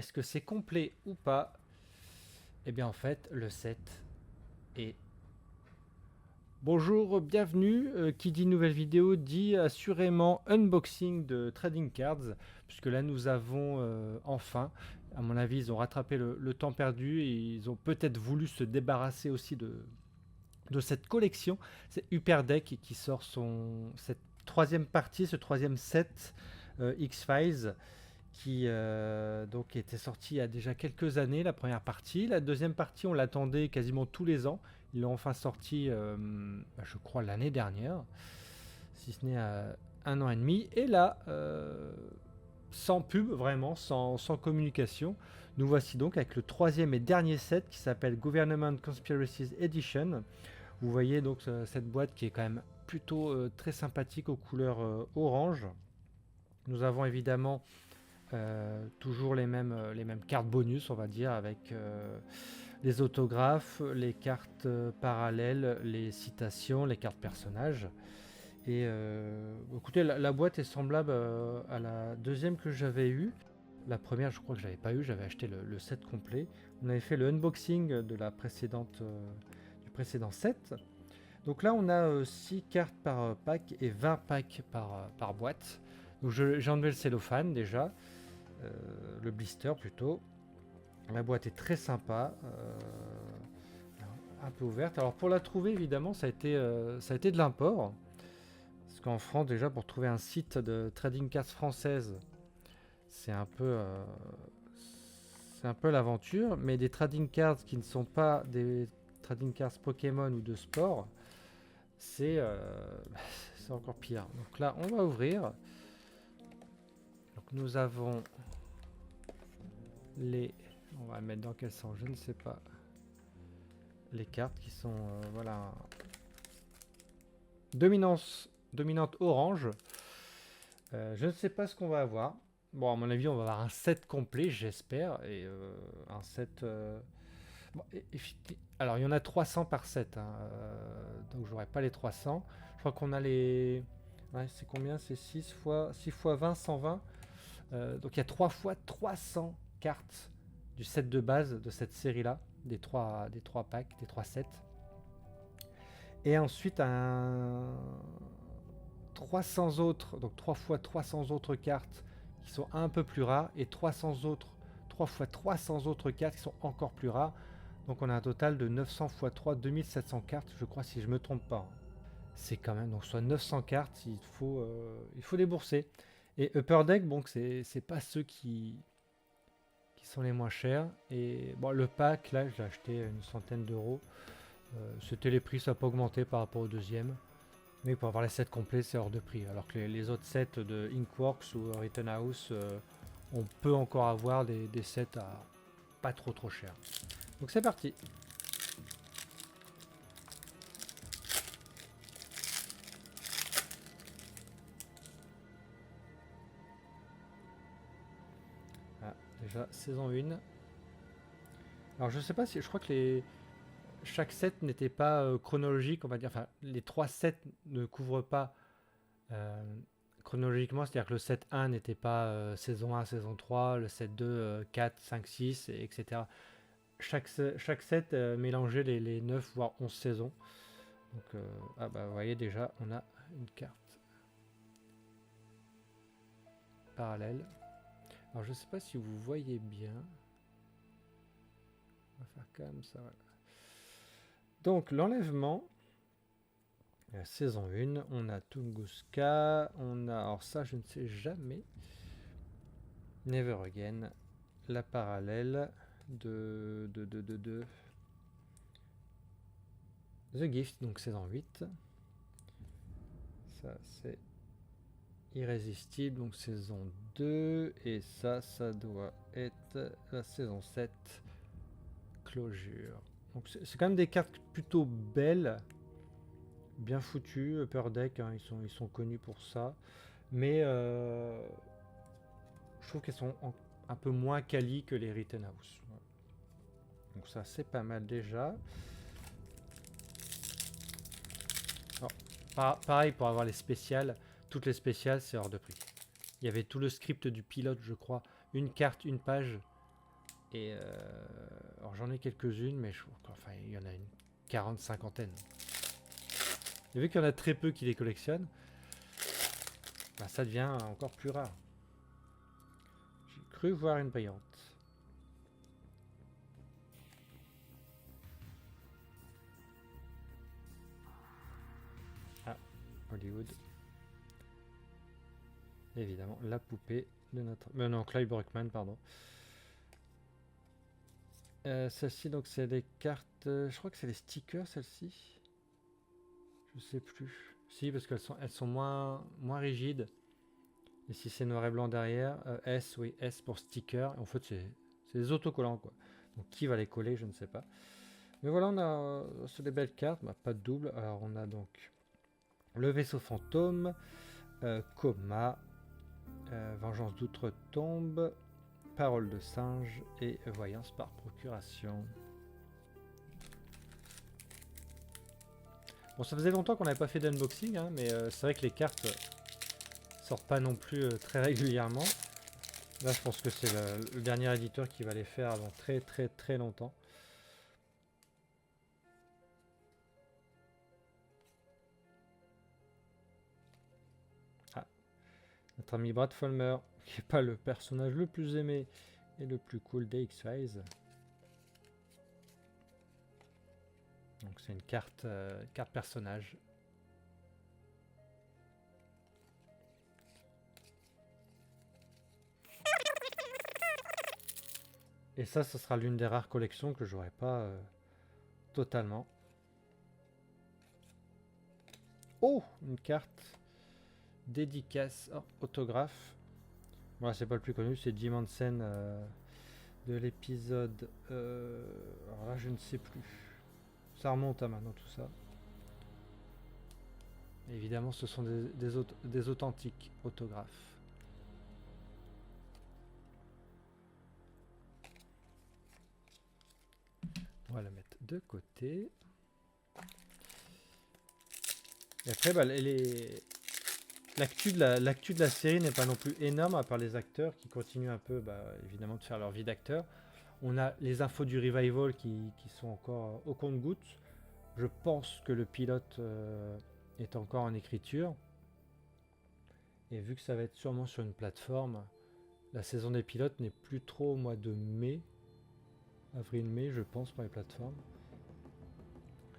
est-ce que c'est complet ou pas? Eh bien en fait, le set est... Bonjour, bienvenue. Qui dit nouvelle vidéo dit assurément unboxing de Trading Cards, puisque là nous avons enfin, à mon avis, ils ont rattrapé le temps perdu et ils ont peut-être voulu se débarrasser aussi de cette collection. C'est Hyperdeck qui sort cette troisième partie, ce troisième set X-Files qui donc était sorti il y a déjà quelques années, la première partie. La deuxième partie, on l'attendait quasiment tous les ans. Ils l'ont enfin sorti, je crois, l'année dernière, si ce n'est un an et demi. Et là, sans pub, vraiment, sans communication, nous voici donc avec le troisième et dernier set qui s'appelle Government Conspiracies Edition. Vous voyez donc cette boîte qui est quand même plutôt très sympathique aux couleurs orange. Nous avons évidemment toujours les mêmes cartes bonus, on va dire, avec les autographes, les cartes parallèles, les citations, les cartes personnages. Et écoutez, la boîte est semblable à la deuxième que j'avais eue. La première, je crois que j'avais pas eu, j'avais acheté le set complet. On avait fait le unboxing de la précédente, du précédent set. Donc là, on a 6 cartes par pack et 20 packs par boîte. Donc j'ai enlevé le cellophane déjà. Le blister plutôt. La boîte est très sympa, un peu ouverte. Alors pour la trouver évidemment ça a été de l'import. Parce qu'en France déjà pour trouver un site de trading cards française c'est un peu l'aventure. Mais des trading cards qui ne sont pas des trading cards Pokémon ou de sport, c'est c'est encore pire. Donc là on va ouvrir. Donc nous avons les... On va mettre dans quel sens, je ne sais pas. Les cartes qui sont, voilà, dominante orange. Je ne sais pas ce qu'on va avoir. Bon, à mon avis, on va avoir un set complet, j'espère. Et un set... bon, alors, il y en a 300 par set. Hein, donc, j'aurai pas les 300. Je crois qu'on a les... Ouais, c'est combien? C'est 6 fois 20, 120. Donc, il y a 3 fois 300 cartes du set de base de cette série-là, des trois packs, des 3 sets. Et ensuite un 300 autres, donc 3 fois 300 autres cartes qui sont un peu plus rares, et 300 autres, 3 fois 300 autres cartes qui sont encore plus rares. Donc on a un total de 900 x 3, 2700 cartes, je crois, si je me trompe pas. C'est quand même, donc soit 900 cartes, il faut débourser. Et Upper Deck, bon, c'est pas ceux qui sont les moins chers. Et bon, le pack, là, je l'ai acheté à une centaine d'euros. C'était les prix, ça n'a pas augmenté par rapport au deuxième. Mais pour avoir les sets complets, c'est hors de prix. Alors que les autres sets de Inkworks ou Rittenhouse, on peut encore avoir des sets à pas trop cher. Donc c'est parti. Ah, déjà, saison 1. Alors je sais pas si... Je crois que chaque set n'était pas chronologique, on va dire. Enfin, les 3 sets ne couvrent pas euh, chronologiquement, c'est-à-dire que le set 1 n'était pas saison 1, saison 3, le set 2, 4, 5, 6, etc. Chaque set mélangeait les 9 voire 11 saisons. Donc, ah bah vous voyez déjà, on a une carte parallèle. Alors je sais pas si vous voyez bien. On va faire comme ça, voilà. Donc l'enlèvement, saison 1, on a Tunguska, on a, alors ça je ne sais jamais, Never Again, la parallèle de The Gift, donc saison 8. Ça c'est Irrésistible, donc saison 2. Et ça doit être la saison 7, Closure. Donc c'est quand même des cartes plutôt belles, bien foutues. Upper Deck, hein, ils sont connus pour ça. Mais je trouve qu'elles sont un peu moins quali que les Rittenhouse. Donc ça c'est pas mal déjà. Alors, pareil pour avoir les spéciales. Toutes les spéciales c'est hors de prix. Il y avait tout le script du pilote, je crois. Une carte, une page. Et alors j'en ai quelques-unes, mais je trouve qu'enfin il y en a une 40-50aine. Et vu qu'il y en a très peu qui les collectionnent, bah, ça devient encore plus rare. J'ai cru voir une brillante. Ah, Hollywood. Évidemment, la poupée de notre... non, Clive Bruckman, pardon. Celle-ci, donc, c'est les cartes... je crois que c'est les stickers, celle-ci. Je sais plus. Si, parce qu'elles sont moins rigides. Et si c'est noir et blanc derrière, S, oui, S pour sticker. En fait, c'est des autocollants, quoi. Donc, qui va les coller, je ne sais pas. Mais voilà, on a c'est des belles cartes. Bah, pas de double. Alors, on a donc le vaisseau fantôme, Coma, vengeance d'outre-tombe, parole de singe et voyance par procuration. Bon, ça faisait longtemps qu'on n'avait pas fait d'unboxing, hein, mais c'est vrai que les cartes sortent pas non plus très régulièrement. Là, je pense que c'est le dernier éditeur qui va les faire avant très longtemps. Ah, notre ami Brad Fulmer, qui n'est pas le personnage le plus aimé et le plus cool des X-Files. Donc c'est une carte personnage. Et ça, ce sera l'une des rares collections que j'aurai pas totalement. Oh, une carte dédicace, oh, autographe. Voilà, c'est pas le plus connu, c'est Jim Henson de l'épisode. Alors là, je ne sais plus. Ça remonte à maintenant tout ça. Évidemment, ce sont des authentiques autographes. On va la mettre de côté. Et après, bah, l'actu de la série n'est pas non plus énorme, à part les acteurs qui continuent un peu, bah, évidemment, de faire leur vie d'acteur. On a les infos du revival qui sont encore au compte-gouttes. Je pense que le pilote est encore en écriture. Et vu que ça va être sûrement sur une plateforme, la saison des pilotes n'est plus trop au mois de mai. Avril-mai, je pense, pour les plateformes.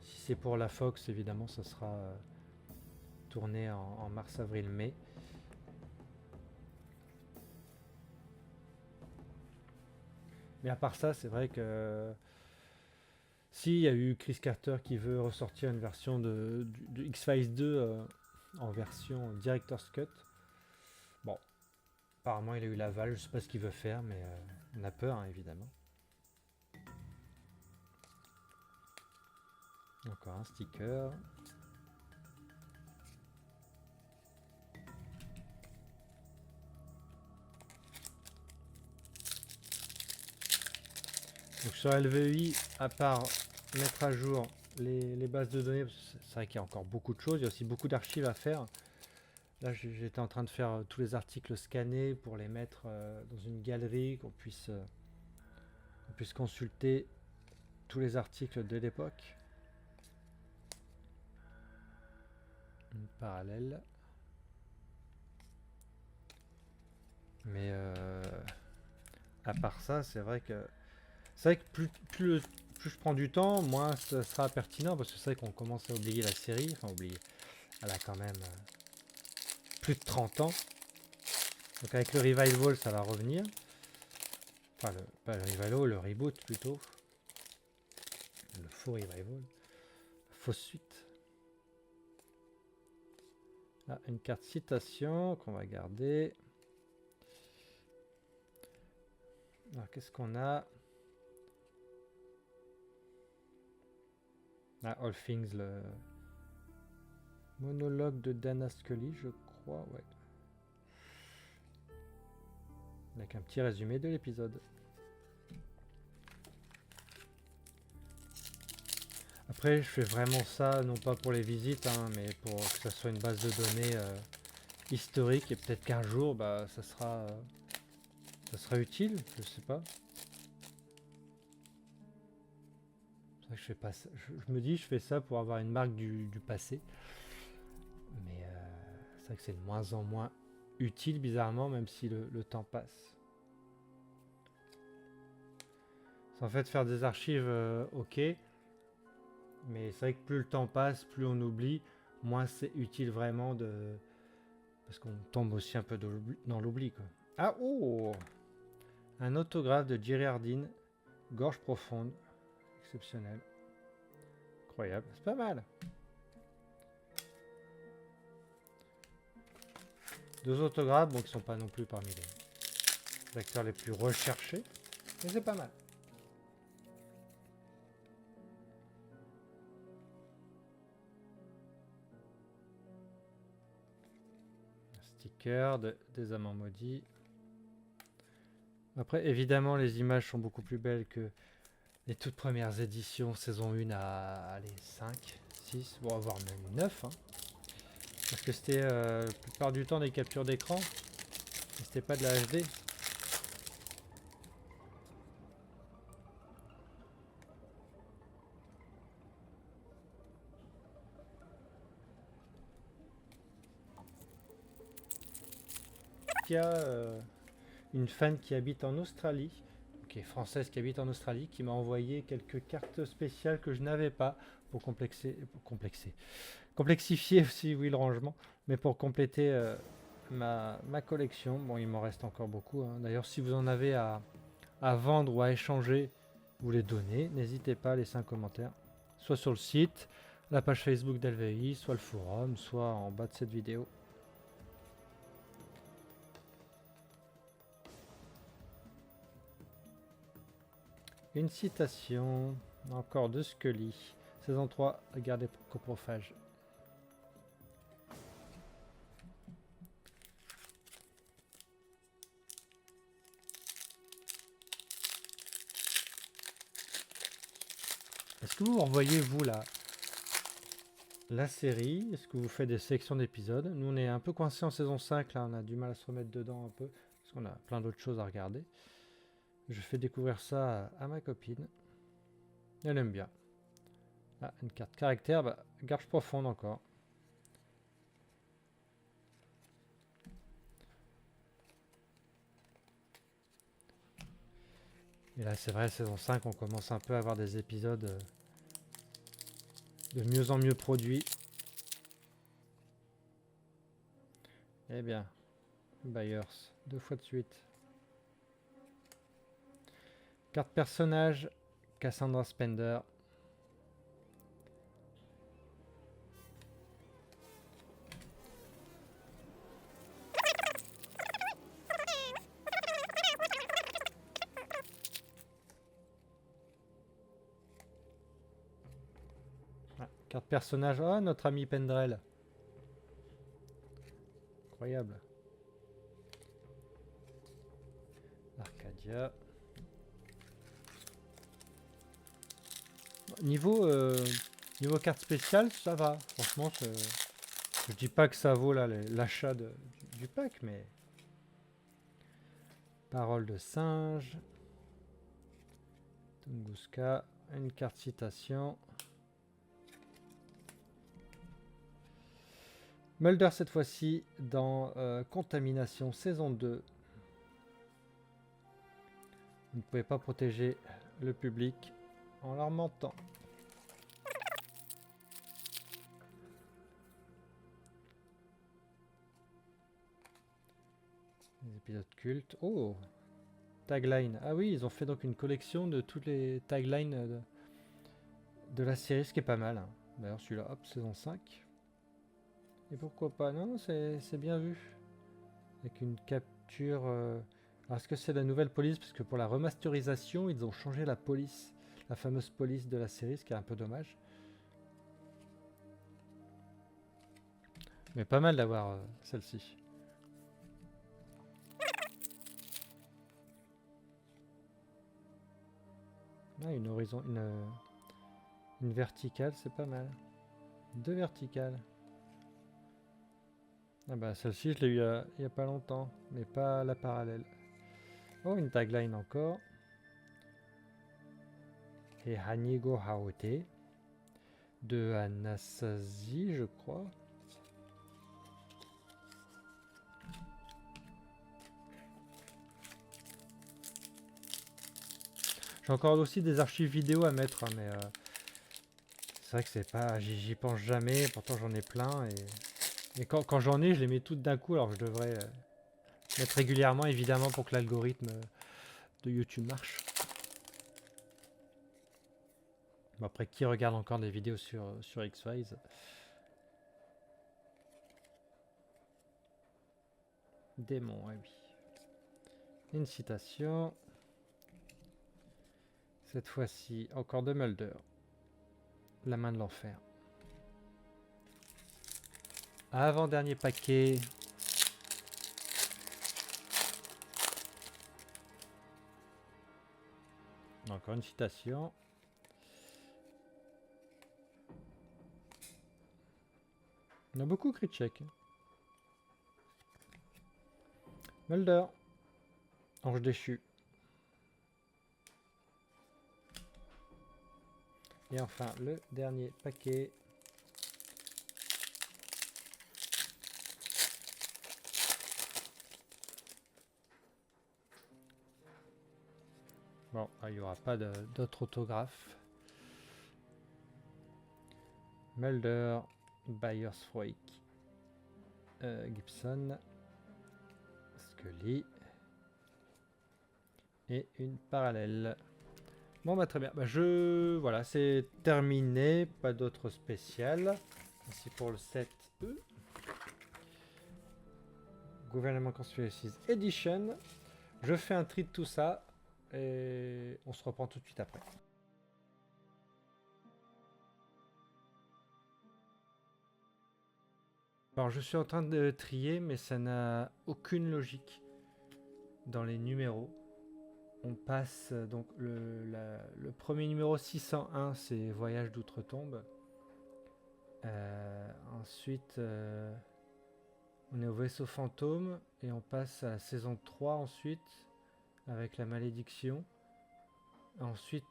Si c'est pour la Fox, évidemment, ça sera tourné en mars, avril, mai. Mais à part ça, c'est vrai que si il y a eu Chris Carter qui veut ressortir une version de X-Files 2 en version Director's Cut. Bon, apparemment il a eu l'aval, je sais pas ce qu'il veut faire, mais on a peur, hein, évidemment. Encore un sticker. Donc sur LVI, à part mettre à jour les bases de données, c'est vrai qu'il y a encore beaucoup de choses, il y a aussi beaucoup d'archives à faire. Là, j'étais en train de faire tous les articles scannés pour les mettre dans une galerie, qu'on puisse consulter tous les articles de l'époque. Une parallèle. Mais à part ça, c'est vrai que plus je prends du temps, moins ça sera pertinent, parce que c'est vrai qu'on commence à oublier la série. Enfin, oublier. Elle a quand même plus de 30 ans. Donc avec le revival, ça va revenir. Enfin, pas le revival, le reboot plutôt. Le faux revival. Fausse suite. Là, une carte citation qu'on va garder. Alors, qu'est-ce qu'on a? Ah, All Things, le monologue de Dana Scully, je crois, ouais. Avec un petit résumé de l'épisode. Après, je fais vraiment ça, non pas pour les visites, hein, mais pour que ça soit une base de données historique, et peut-être qu'un jour, bah, ça sera utile, je sais pas. vrai que je fais pas ça. Je me dis, je fais ça pour avoir une marque du passé. Mais c'est vrai que c'est de moins en moins utile, bizarrement, même si le temps passe. C'est en fait faire des archives, ok. Mais c'est vrai que plus le temps passe, plus on oublie, moins c'est utile vraiment de... Parce qu'on tombe aussi un peu dans l'oubli, quoi. Ah, oh! Un autographe de Jerry Hardin, gorge profonde. Exceptionnel. Incroyable. C'est pas mal. 2 autographes, bon, qui sont pas non plus parmi les acteurs les plus recherchés. Mais c'est pas mal. Un sticker des Amants Maudits. Après, évidemment, les images sont beaucoup plus belles que les toutes premières éditions, saison 1 à allez, 5, 6, bon, voire même 9. Hein. Parce que c'était la plupart du temps des captures d'écran. C'était pas de la HD. Il y a une fan qui habite en Australie, qui est française qui habite en Australie, qui m'a envoyé quelques cartes spéciales que je n'avais pas pour complexifier aussi, oui, le rangement, mais pour compléter ma collection. Bon, il m'en reste encore beaucoup. Hein. D'ailleurs, si vous en avez à vendre ou à échanger, vous les donnez. N'hésitez pas à laisser un commentaire, soit sur le site, la page Facebook d'LVI, soit le forum, soit en bas de cette vidéo. Une citation, encore de Scully, saison 3, regardez coprophage. Est-ce que vous revoyez, vous, la série? Est-ce que vous faites des sélections d'épisodes? Nous, on est un peu coincé en saison 5, là, on a du mal à se remettre dedans un peu, parce qu'on a plein d'autres choses à regarder. Je fais découvrir ça à ma copine. Elle aime bien. Ah, une carte caractère, bah, gorge profonde encore. Et là, c'est vrai, saison 5, on commence un peu à avoir des épisodes de mieux en mieux produits. Eh bien, Byers, 2 fois de suite. Carte personnage, Cassandra Spender. Ah, carte personnage, oh, notre ami Pendrell. Incroyable. Arcadia. Niveau carte spéciale, ça va. Franchement, je dis pas que ça vaut l'achat du pack, mais... Parole de singe. Tunguska. Une carte citation. Mulder cette fois-ci dans Contamination saison 2. Vous ne pouvez pas protéger le public en leur mentant. Les épisodes cultes. Oh, tagline. Ah oui, ils ont fait donc une collection de toutes les taglines de la série, ce qui est pas mal. Hein. D'ailleurs, celui-là, hop, saison 5. Et pourquoi pas? Non, c'est bien vu. Avec une capture... Alors, est-ce que c'est la nouvelle police? Parce que pour la remasterisation, ils ont changé la police. La fameuse police de la série, ce qui est un peu dommage. Mais pas mal d'avoir celle-ci. Ah, une verticale, c'est pas mal. 2 verticales. Ah bah celle-ci, je l'ai eu il y a pas longtemps, mais pas la parallèle. Oh, une tagline encore. et Hanigo Haote de Anasazi, je crois. J'ai encore aussi des archives vidéo à mettre, hein, mais c'est vrai que c'est pas, j'y pense jamais. Pourtant j'en ai plein et quand j'en ai, je les mets toutes d'un coup. Alors je devrais mettre régulièrement, évidemment, pour que l'algorithme de YouTube marche. Bon, après, qui regarde encore des vidéos sur X-Files? Démon, oui. Une citation. Cette fois-ci, encore de Mulder. La main de l'enfer. Avant-dernier paquet. Encore une citation. On a beaucoup Critchek. Mulder. Ange déchu. Et enfin, le dernier paquet. Bon, il n'y aura pas d'autres autographes. Mulder, Byers-Froik, Gibson, Scully et une parallèle. Bon bah très bien, voilà, c'est terminé, pas d'autre spécial. Ainsi pour le 7E. Gouvernement Conspiracies Edition. Je fais un tri de tout ça et on se reprend tout de suite après. Alors je suis en train de trier, mais ça n'a aucune logique dans les numéros. On passe donc le premier numéro 601, c'est Voyage d'outre-tombe. Ensuite, on est au vaisseau fantôme et on passe à la saison 3 ensuite avec la malédiction. Ensuite,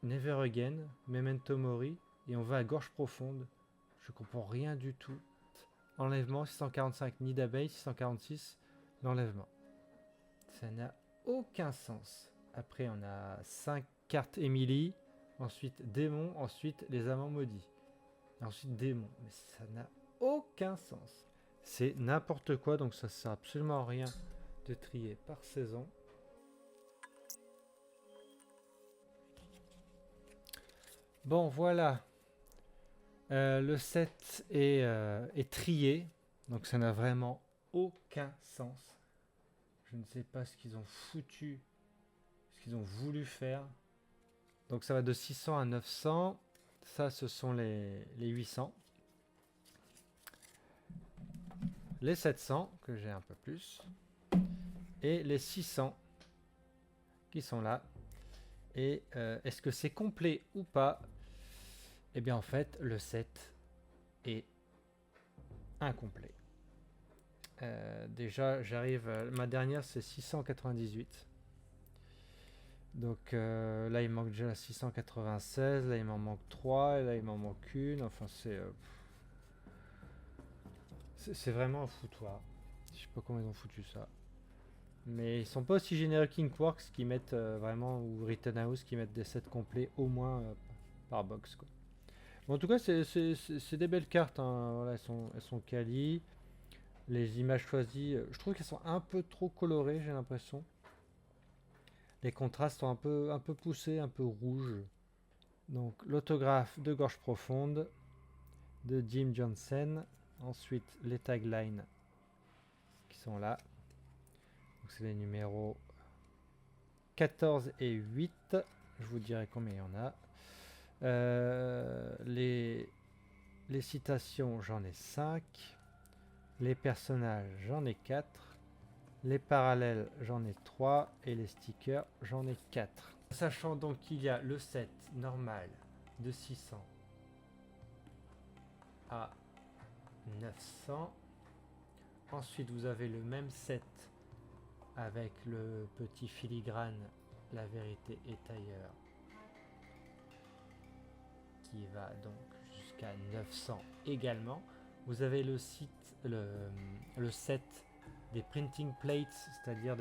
Never Again, Memento Mori et on va à Gorge Profonde. Je comprends rien du tout. Enlèvement 645, nid d'abeille 646, l'enlèvement. Ça n'a aucun sens. Après, on a 5 cartes Emily, ensuite démon, ensuite les amants maudits. Et ensuite démon. Mais ça n'a aucun sens. C'est n'importe quoi, donc ça sert absolument à rien de trier par saison. Bon, voilà. Le set est trié, donc ça n'a vraiment aucun sens. Je ne sais pas ce qu'ils ont foutu, ce qu'ils ont voulu faire. Donc ça va de 600 à 900. Ça, ce sont les 800. Les 700, que j'ai un peu plus. Et les 600, qui sont là. Et est-ce que c'est complet ou pas? Eh bien, en fait, le set est incomplet. Déjà, j'arrive... ma dernière, c'est 698. Donc là, il manque déjà 696. Là, il m'en manque 3. Et là, il m'en manque une. Enfin, c'est vraiment un foutoir. Je sais pas comment ils ont foutu ça. Mais ils sont pas aussi généreux qu'Inkworks qui mettent vraiment, ou Rittenhouse qui mettent des sets complets au moins par box, quoi. Bon, en tout cas, c'est des belles cartes, hein. Voilà, elles sont quali. Les images choisies, je trouve qu'elles sont un peu trop colorées, j'ai l'impression. Les contrastes sont un peu poussés, un peu rouges. Donc l'autographe de Gorge Profonde de Jim Johnson. Ensuite les taglines qui sont là. Donc c'est les numéros 14 et 8. Je vous dirai combien il y en a. Les citations, j'en ai 5. Les personnages, j'en ai 4. Les parallèles, j'en ai 3. Et les stickers, j'en ai 4. Sachant donc qu'il y a le set normal de 600 à 900. Ensuite, vous avez le même set avec le petit filigrane La vérité est ailleurs qui va donc jusqu'à 900 également. Vous avez le set des printing plates, c'est-à-dire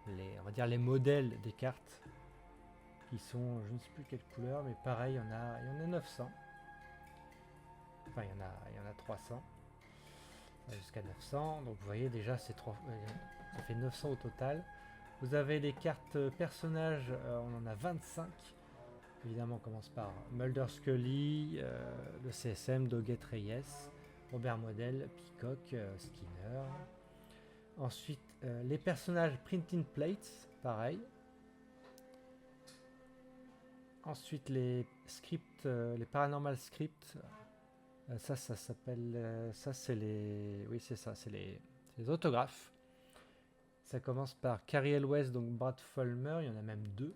on va dire les modèles des cartes qui sont, je ne sais plus quelle couleur, mais pareil, il y en a 900. Enfin, il y en a 300 jusqu'à 900. Donc vous voyez déjà, ça fait 900 au total. Vous avez les cartes personnages, on en a 25. Évidemment, on commence par Mulder Scully, le CSM, Doggett Reyes, Robert Model, Peacock, Skinner. Ensuite, les personnages Printing Plates, pareil. Ensuite, les scripts, les paranormal scripts. Ça s'appelle. Ça, c'est les. Oui, c'est ça, c'est les autographes. Ça commence par Carrie Elwes, donc Brad Fulmer, il y en a même 2.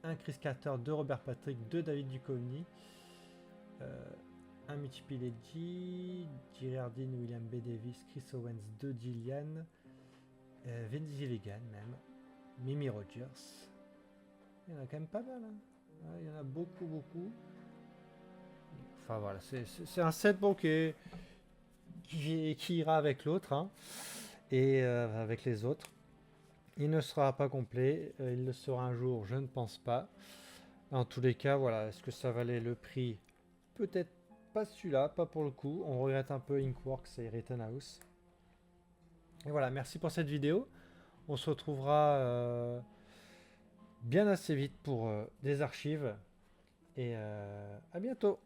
Un Chris Carter, 2 Robert Patrick, 2 David Duchovny, un Mitch Pileggi, Jerry Hardin, William B. Davis, Chris Owens, 2 Gillian, Vince Gilligan même, Mimi Rogers. Il y en a quand même pas mal, hein. Ouais, il y en a beaucoup. Enfin voilà, c'est un set bon qui ira avec l'autre, hein, et avec les autres. Il ne sera pas complet, il le sera un jour, je ne pense pas. En tous les cas, voilà, est-ce que ça valait le prix? Peut-être pas celui-là, pas pour le coup. On regrette un peu Inkworks et Rittenhouse. Et voilà, merci pour cette vidéo. On se retrouvera bien assez vite pour des archives. Et à bientôt.